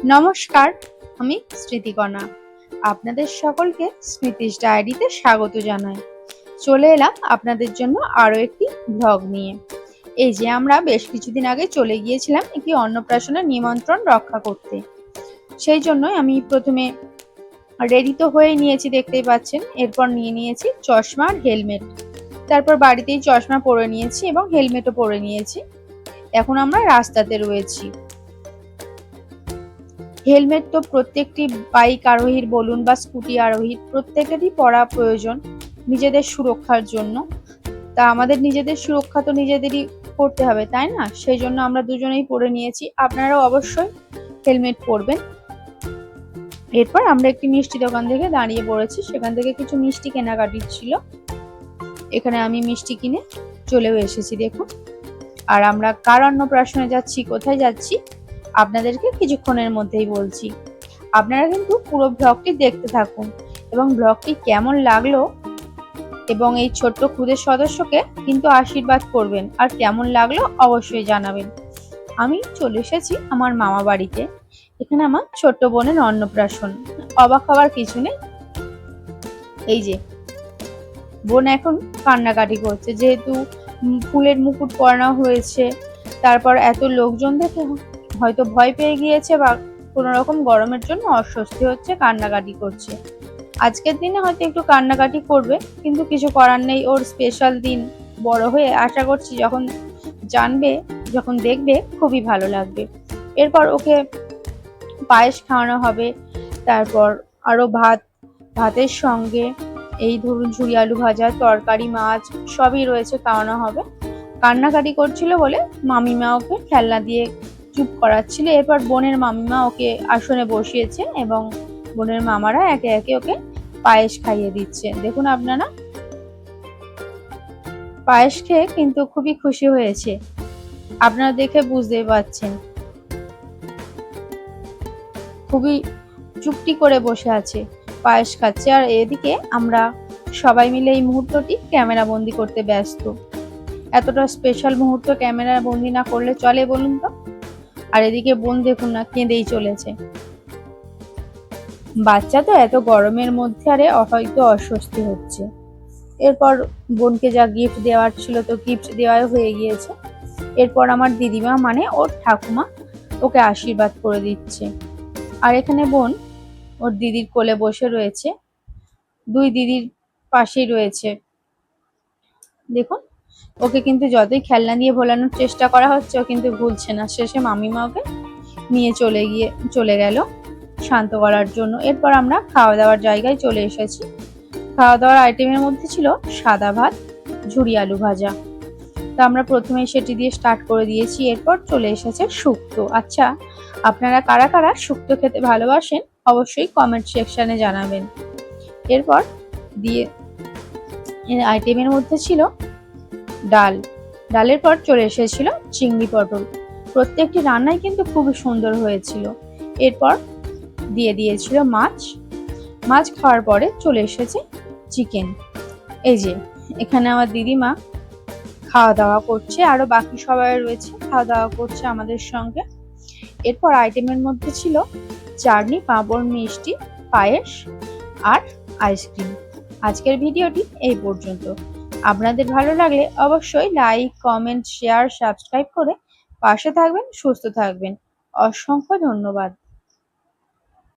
নমস্কার, আমি স্মৃতিকণা। আপনাদের সকলকে স্মৃতিস ডায়েরিতে স্বাগত জানাই। চলে এলাম আপনাদের জন্য আরও একটি ব্লগ নিয়ে। এই যে আমরা বেশ কিছুদিন আগে চলে গিয়েছিলাম একটি অন্নপ্রাশনের নিমন্ত্রণ রক্ষা করতে। সেই জন্যই আমি প্রথমে রেডি তো হয়ে নিয়েছি, দেখতেই পাচ্ছেন। এরপর নিয়ে নিয়েছি চশমা আর হেলমেট। তারপর বাড়িতেই চশমা পরে নিয়েছি এবং হেলমেটও পরে নিয়েছি। এখন আমরা রাস্তাতে রয়েছি। হেলমেট তো প্রত্যেকটি বাইক আরোহীর বলুন বা স্কুটি আরোহীর প্রত্যেকেরই পরা প্রয়োজন নিজেদের সুরক্ষার জন্য। তা আমাদের নিজেদের সুরক্ষা তো নিজেদেরই করতে হবে, তাই না? সেই জন্য আমরা দুজনেই পরে নিয়েছি। আপনারাও অবশ্যই হেলমেট পরবেন। এরপর আমরা একটি মিষ্টি দোকান থেকে দাঁড়িয়ে পড়েছি। সেখান থেকে কিছু মিষ্টি কেনাকাটির ছিল। এখানে আমি মিষ্টি কিনে চলেও এসেছি, দেখুন। আর আমরা কার অন্নপ্রাশনে যাচ্ছি, কোথায় যাচ্ছি, আপনাদেরকে কিছুক্ষণের মধ্যেই বলছি। আপনারা কিন্তু পুরো ব্লগটি দেখতে থাকুন এবং ব্লগটি কেমন লাগলো এবং এই ছোট্ট ক্ষুদে সদস্যকে কিন্তু আশীর্বাদ করবেন আর কেমন লাগলো অবশ্যই জানাবেন। আমি চলে এসেছি আমার মামা বাড়িতে। এখানে আমার ছোট্ট বোনের অন্নপ্রাশন। অবাক হওয়ার কিছু নেই। এই যে বোন এখন কান্নাকাটি করছে, যেহেতু ফুলের মুকুট পরানো হয়েছে। তারপর এত লোকজন দেখে হয়তো ভয় পেয়ে গিয়েছে বা কোনো রকম গরমের জন্য অস্বস্তি হচ্ছে, কান্নাকাটি করছে। আজকের দিনে হয়তো একটু কান্নাকাটি করবে, কিন্তু কিছু করার নেই। ওর স্পেশাল দিন। বড় হয়ে আশা করছি যখন জানবে, যখন দেখবে, খুবই ভালো লাগবে। এরপর ওকে পায়েস খাওয়ানো হবে। তারপর আরো ভাতের সঙ্গে এই ধরুন ঝুরি আলু ভাজা, তরকারি, মাছ সবই রয়েছে, খাওয়ানো হবে। কান্নাকাটি করছিল বলে মামিমা ওকে খেলনা দিয়ে চুপ করাচ্ছিল। এরপর বোনের মামিমা ওকে আসনে বসিয়েছে এবং বোনের মামারা একে একে ওকে পায়েস খাইয়ে দিচ্ছে। দেখুন আপনারা, পায়েস খেয়ে কিন্তু খুবই খুশি হয়েছে। আপনারা দেখে বুঝতেই পারছেন, খুবই চুপটি করে বসে আছে, পায়েস খাচ্ছে। আর এদিকে আমরা সবাই মিলে এই মুহূর্তটি ক্যামেরা বন্দি করতে ব্যস্ত। এতটা স্পেশাল মুহূর্ত ক্যামেরা বন্দি না করলে চলে, বলুন তো? আর এদিকে বোন দেখুন না, কেঁদেই চলেছে। বাচ্চা তো এত গরমের মধ্যে আরে হয়তো অস্বস্তি হচ্ছে। এরপর বোনকে যা গিফট দেওয়ার ছিল তো গিফট দেওয়াই হয়ে গিয়েছে। এরপর আমার দিদিমা মানে ওর ঠাকুমা ওকে আশীর্বাদ করে দিচ্ছে। আর এখানে বোন ওর দিদির কোলে বসে রয়েছে, দুই দিদির পাশেই রয়েছে। দেখুন, ওকে কিন্তু যতই খেলনা দিয়ে ভোলানোর চেষ্টা করা হচ্ছে, ও কিন্তু ভুলছে না। শেষে মামিমা ওকে নিয়ে চলে গেল শান্ত করার জন্য। এরপর আমরা খাওয়া দাওয়ার জায়গায় চলে এসেছি। খাওয়া দাওয়ার আইটেমের মধ্যে ছিল সাদা ভাত, ঝুরি আলু ভাজা। তা আমরা প্রথমেই সেটি দিয়ে স্টার্ট করে দিয়েছি। এরপর চলে এসেছে শুক্তো। আচ্ছা, আপনারা কারা কারা শুক্তো খেতে ভালোবাসেন অবশ্যই কমেন্ট সেকশনে জানাবেন। এরপর দিয়ে আইটেমের মধ্যে ছিল ডাল। ডালের পর চলে এসেছিল চিংড়ি পটল। প্রত্যেকটি রান্নাই কিন্তু খুবই সুন্দর হয়েছিল। এরপর দিয়ে দিয়েছিল মাছ। মাছ খাওয়ার পরে চলে এসেছে চিকেন। এই যে এখানে আমার দিদিমা খাওয়া দাওয়া করছে, আরো বাকি সবাই রয়েছে, খাওয়া দাওয়া করছে আমাদের সঙ্গে। এরপর আইটেমের মধ্যে ছিল চাটনি, পাঁপড়, মিষ্টি, পায়েস আর আইসক্রিম। আজকের ভিডিওটি এই পর্যন্ত। আপনাদের ভালো লাগলে অবশ্যই লাইক, কমেন্ট, শেয়ার, সাবস্ক্রাইব করে পাশে থাকবেন। সুস্থ থাকবেন। অসংখ্য ধন্যবাদ।